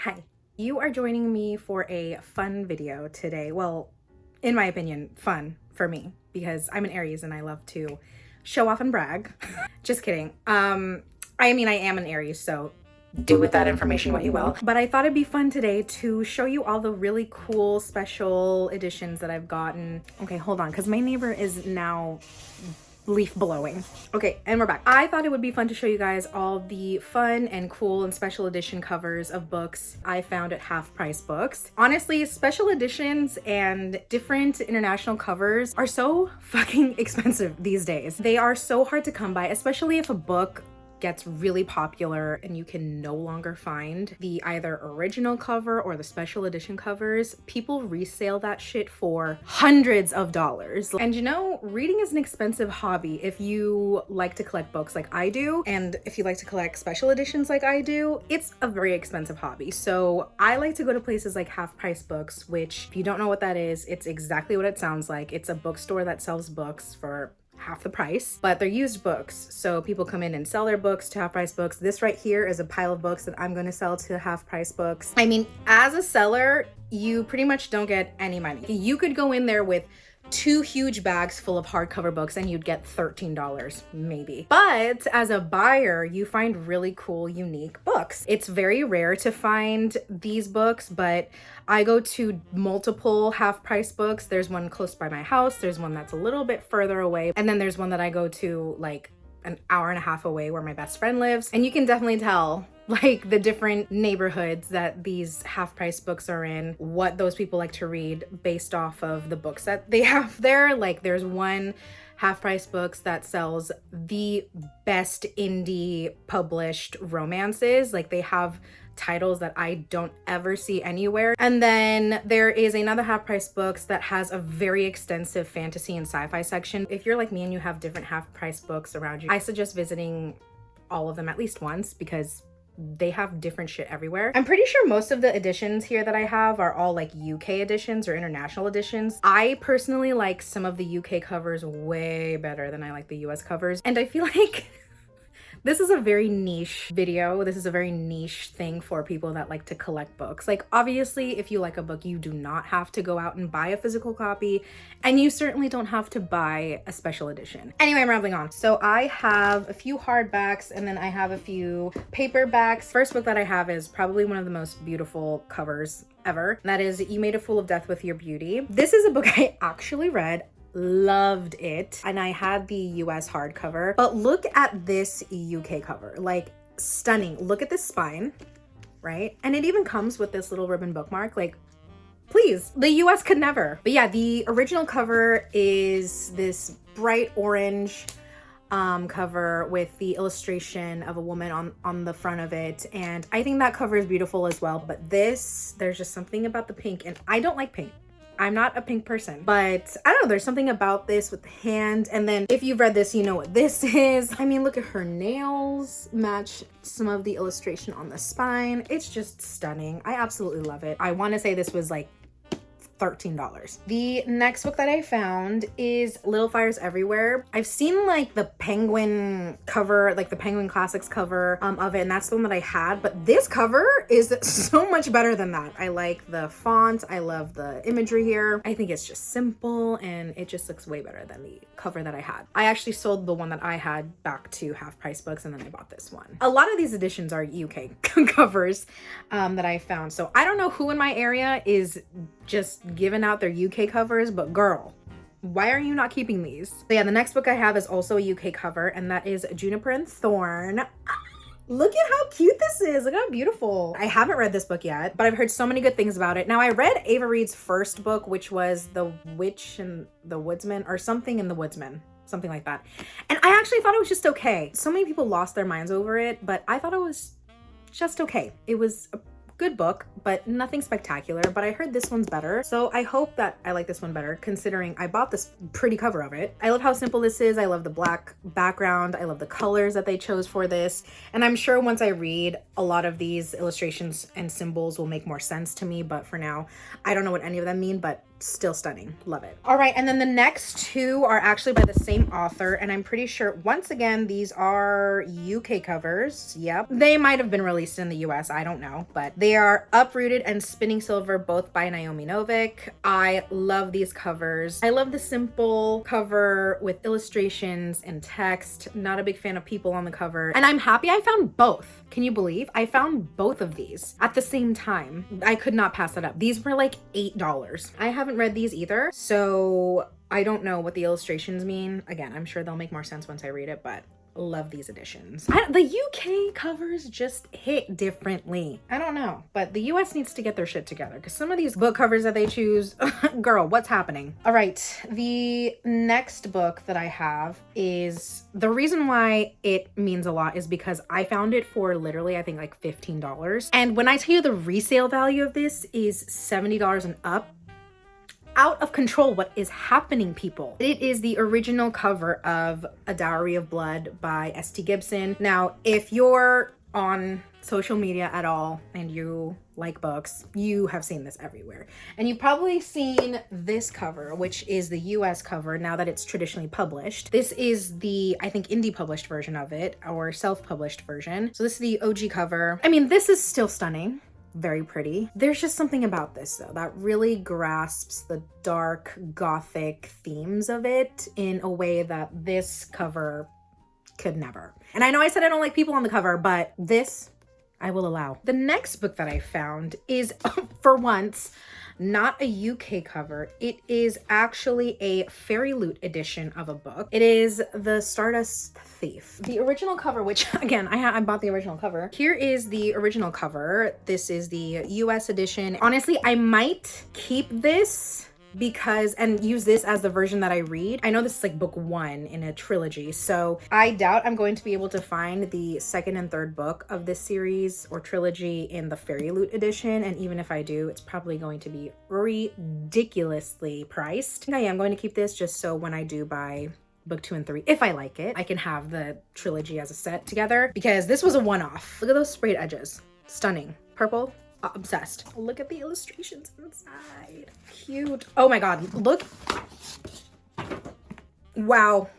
Hi, you are joining me for a fun video today. Well, in my opinion, fun for me because I'm an Aries and I love to show off and brag. Just kidding. I mean, I am an Aries, so do with that information what you will. But I thought it'd be fun today to show you all the really cool special editions that I've gotten. Okay, hold on, because my neighbor is now leaf blowing. Okay, and we're back. I thought it would be fun to show you guys all the fun and cool and special edition covers of books I found at Half Price Books. Honestly, special editions and different international covers are so fucking expensive these days. They are so hard to come by, especially if a book gets really popular and you can no longer find the either original cover or the special edition covers. People resale that shit for hundreds of dollars. And you know, reading is an expensive hobby if you like to collect books like I do, and if you like to collect special editions like I do, it's a very expensive hobby. So I like to go to places like Half Price Books, which if you don't know what that is, it's exactly what it sounds like. It's a bookstore that sells books for half the price, but they're used books. So people come in and sell their books to Half Price Books. This right here is a pile of books that I'm going to sell to Half Price Books. I mean, as a seller, you pretty much don't get any money. You could go in there with 2 huge bags full of hardcover books and you'd get $13 maybe. But as a buyer, you find really cool, unique books. It's very rare to find these books, but I go to multiple Half Price Books. There's one close by my house. There's one that's a little bit further away. And then there's one that I go to like an hour and a half away where my best friend lives. And you can definitely tell like the different neighborhoods that these Half Price Books are in, what those people like to read based off of the books that they have there. Like there's one Half Price Books that sells the best indie published romances. Like they have titles that I don't ever see anywhere. And then there is another Half Price Books that has a very extensive fantasy and sci-fi section. If you're like me and you have different Half Price Books around you, I suggest visiting all of them at least once because they have different shit everywhere. I'm pretty sure most of the editions here that I have are all like UK editions or international editions. I personally like some of the UK covers way better than I like the US covers. And I feel like this is a very niche video. This is a very niche thing for people that like to collect books. Like obviously, if you like a book, you do not have to go out and buy a physical copy, and you certainly don't have to buy a special edition. Anyway, I'm rambling on. So I have a few hardbacks and then I have a few paperbacks. First book that I have is probably one of the most beautiful covers ever. That is You Made a Fool of Death with Your Beauty. This is a book I actually read, loved it, and I had the US hardcover, but look at this UK cover, like stunning. Look at this spine, right? And it even comes with this little ribbon bookmark. Like, please, the US could never. But yeah, the original cover is this bright orange cover with the illustration of a woman on the front of it, and I think that cover is beautiful as well. But this, there's just something about the pink, and I don't like pink. I'm not a pink person, but I don't know, there's something about this with the hand. And then if you've read this, you know what this is. I mean, look at her nails, match some of the illustration on the spine. It's just stunning. I absolutely love it. I want to say this was like $13. The next book that I found is Little Fires Everywhere. I've seen like the Penguin cover, like the Penguin Classics cover of it, and that's the one that I had, but this cover is so much better than that. I like the font, I love the imagery here. I think it's just simple and it just looks way better than the cover that I had. I actually sold the one that I had back to Half Price Books and then I bought this one. A lot of these editions are UK covers that I found, so I don't know who in my area is just giving out their UK covers, but girl, why are you not keeping these? So yeah, the next book I have is also a UK cover, and that is Juniper and Thorn. Look at how cute this is. Look how beautiful. I haven't read this book yet, but I've heard so many good things about it. Now, I read Ava Reed's first book, which was The Witch and the Woodsman, or something in the Woodsman, something like that. And I actually thought it was just okay. So many people lost their minds over it, but I thought it was just okay. It was a good book, but nothing spectacular. But I heard this one's better, so I hope that I like this one better, considering I bought this pretty cover of it. I love how simple this is. I love the black background. I love the colors that they chose for this, and I'm sure once I read a lot of these illustrations and symbols will make more sense to me, but for now I don't know what any of them mean, but still stunning. Love it. All right, and then the next two are actually by the same author, and I'm pretty sure, once again, these are UK covers. Yep. They might have been released in the US, I don't know, but they are Uprooted and Spinning Silver, both by Naomi Novik. I love these covers. I love the simple cover with illustrations and text. Not a big fan of people on the cover, and I'm happy I found both. Can you believe? I found both of these at the same time. I could not pass it up. These were like $8. I haven't read these either, so I don't know what the illustrations mean. Again, I'm sure they'll make more sense once I read it, but love these editions. The UK covers just hit differently. I don't know, but the US needs to get their shit together because some of these book covers that they choose, girl, what's happening? All right, the next book that I have is, the reason why it means a lot is because I found it for literally, I think like $15. And when I tell you the resale value of this is $70 and up, out of control. What is happening, people? It is the original cover of A Dowry of Blood by S.T. Gibson. Now, if you're on social media at all and you like books, you have seen this everywhere. And you've probably seen this cover, which is the US cover now that it's traditionally published. This is the, I think, indie published version of it, or self-published version. So this is the OG cover. I mean, this is still stunning. Very pretty. There's just something about this though that really grasps the dark gothic themes of it in a way that this cover could never. And I know I said I don't like people on the cover, but this I will allow. The next book that I found is, for once, not a UK cover. It is actually a Fairy Loot edition of a book. It is The Stardust Thief. The original cover, which again, I bought the original cover. Here is the original cover. This is the US edition. Honestly, I might keep this because, and use this as the version that I read. I know this is like book one in a trilogy, so I doubt I'm going to be able to find the second and third book of this series or trilogy in the Fairy Loot edition, and even if I do, it's probably going to be ridiculously priced. I am going to keep this just so when I do buy book 2 and 3, if I like it, I can have the trilogy as a set together, because this was a one-off. Look at those sprayed edges. Stunning. Purple. Obsessed. Look at the illustrations inside. Cute. Oh my god, look. Wow.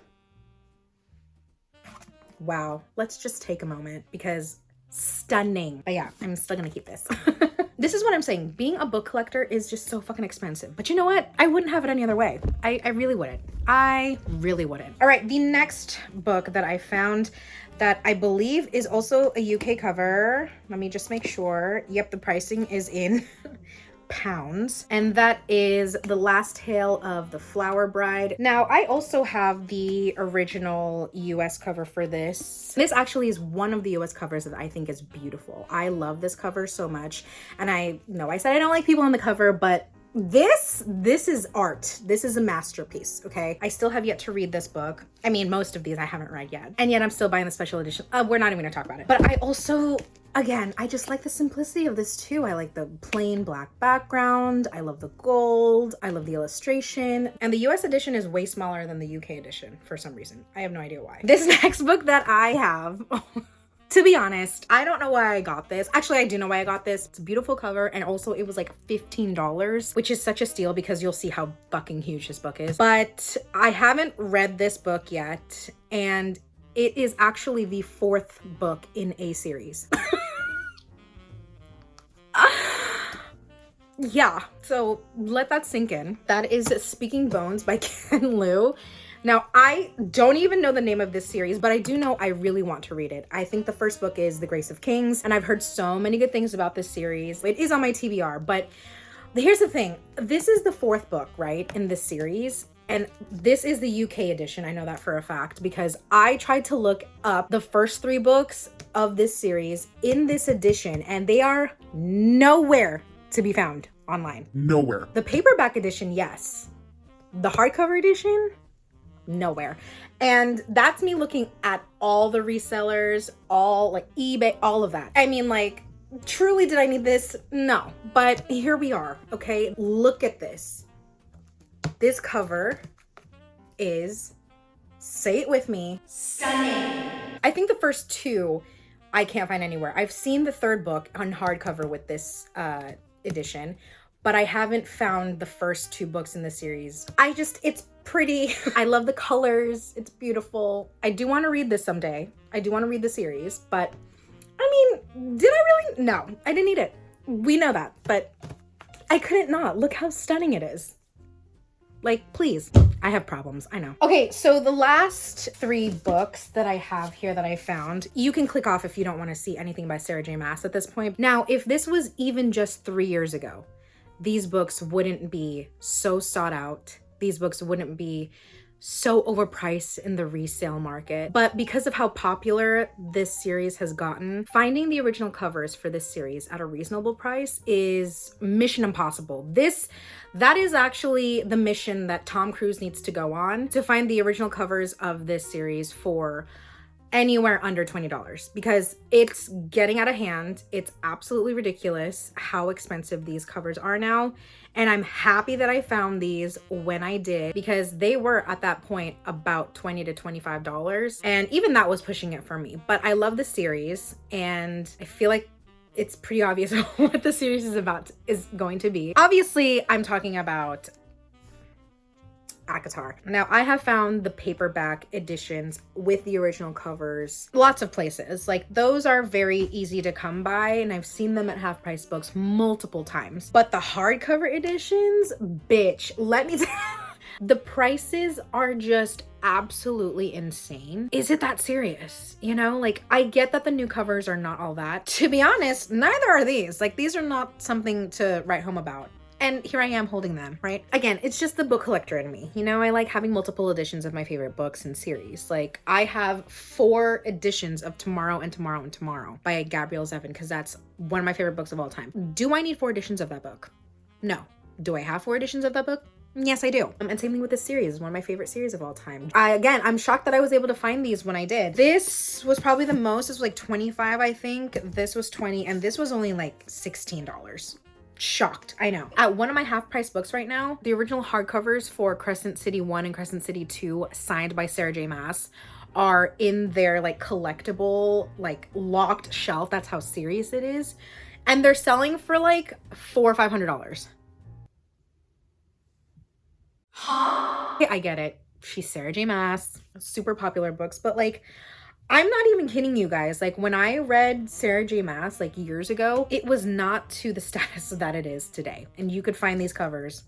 Wow. Let's just take a moment because stunning. But yeah, I'm still gonna keep this. This is what I'm saying. Being a book collector is just so fucking expensive. But you know what? I wouldn't have it any other way. I really wouldn't. I really wouldn't. All right, the next book that I found that I believe is also a UK cover. Let me just make sure. Yep, the pricing is in pounds. And that is The Last Tale of the Flower Bride. Now, I also have the original US cover for this. This actually is one of the US covers that I think is beautiful. I love this cover so much. And I know I said I don't like people on the cover, but this is art. This is a masterpiece, okay? I still have yet to read this book. I mean, most of these I haven't read yet. And yet I'm still buying the special edition. We're not even gonna talk about it. But I also, again, I just like the simplicity of this too. I like the plain black background. I love the gold. I love the illustration. And the US edition is way smaller than the UK edition for some reason. I have no idea why. This next book that I have, to be honest, I don't know why I got this. Actually, I do know why I got this. It's a beautiful cover, and also it was like $15, which is such a steal because you'll see how fucking huge this book is. But I haven't read this book yet, and it is actually the 4th book in a series. Yeah, so let that sink in. That is Speaking Bones by Ken Liu. Now, I don't even know the name of this series, but I do know I really want to read it. I think the first book is The Grace of Kings, and I've heard so many good things about this series. It is on my TBR, but here's the thing. This is the 4th book, right, in this series, and this is the UK edition. I know that for a fact because I tried to look up the first 3 books of this series in this edition, and they are nowhere to be found online. Nowhere. The paperback edition, yes. The hardcover edition, nowhere. And that's me looking at all the resellers, all like eBay, all of that. I mean, like, truly did I need this? No, but here we are, okay? Look at this. This cover is, say it with me, stunning. I think the first 2 I can't find anywhere. I've seen the 3rd book on hardcover with this edition, but I haven't found the first 2 books in the series. It's pretty. I love the colors. It's beautiful. I do want to read this someday. I do want to read the series, but I mean, did I really? No, I didn't need it. We know that, but I couldn't not. Look how stunning it is. Like, please. I have problems, I know. Okay, so the last 3 books that I have here that I found, you can click off if you don't want to see anything by Sarah J Maas at this point. Now, if this was even just 3 years ago, these books wouldn't be so sought out. These books wouldn't be so overpriced in the resale market. But because of how popular this series has gotten, finding the original covers for this series at a reasonable price is mission impossible. That is actually the mission that Tom Cruise needs to go on, to find the original covers of this series for anywhere under $20, because it's getting out of hand. It's absolutely ridiculous how expensive these covers are now. And I'm happy that I found these when I did, because they were at that point about $20 to $25. And even that was pushing it for me. But I love the series, and I feel like it's pretty obvious what the series is going to be. Obviously, I'm talking about ACOTAR. Now, I have found the paperback editions with the original covers lots of places. Like, those are very easy to come by, and I've seen them at Half Price Books multiple times. But the hardcover editions, bitch, let me tell you, the prices are just absolutely insane. Is it that serious? You know, like, I get that the new covers are not all that. To be honest, neither are these. Like, these are not something to write home about. And here I am holding them, right? Again, it's just the book collector in me. You know, I like having multiple editions of my favorite books and series. Like, I have 4 editions of Tomorrow and Tomorrow and Tomorrow by Gabrielle Zevin, because that's one of my favorite books of all time. Do I need 4 editions of that book? No. Do I have 4 editions of that book? Yes, I do. And same thing with this series. It's one of my favorite series of all time. I'm shocked that I was able to find these when I did. This was probably the most. This was like $25, I think. This was $20, and this was only like $16. Shocked, I know. At one of my Half Price Books right now, the original hardcovers for Crescent City 1 and Crescent City 2, signed by Sarah J Maas, are in their like collectible, like locked shelf. That's how serious it is. And they're selling for like $400 or $500. Huh? I get it. She's Sarah J Maas, super popular books, but like, I'm not even kidding you guys. Like, when I read Sarah J Maas like years ago, it was not to the status that it is today. And you could find these covers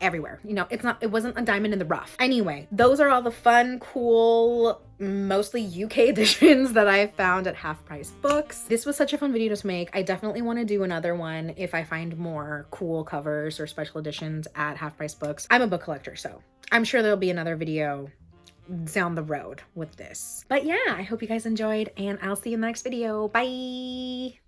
everywhere. You know, it wasn't a diamond in the rough. Anyway, those are all the fun, cool, mostly UK editions that I found at Half Price Books. This was such a fun video to make. I definitely want to do another one if I find more cool covers or special editions at Half Price Books. I'm a book collector, so I'm sure there'll be another video down the road with this. But yeah, I hope you guys enjoyed, and I'll see you in the next video. Bye.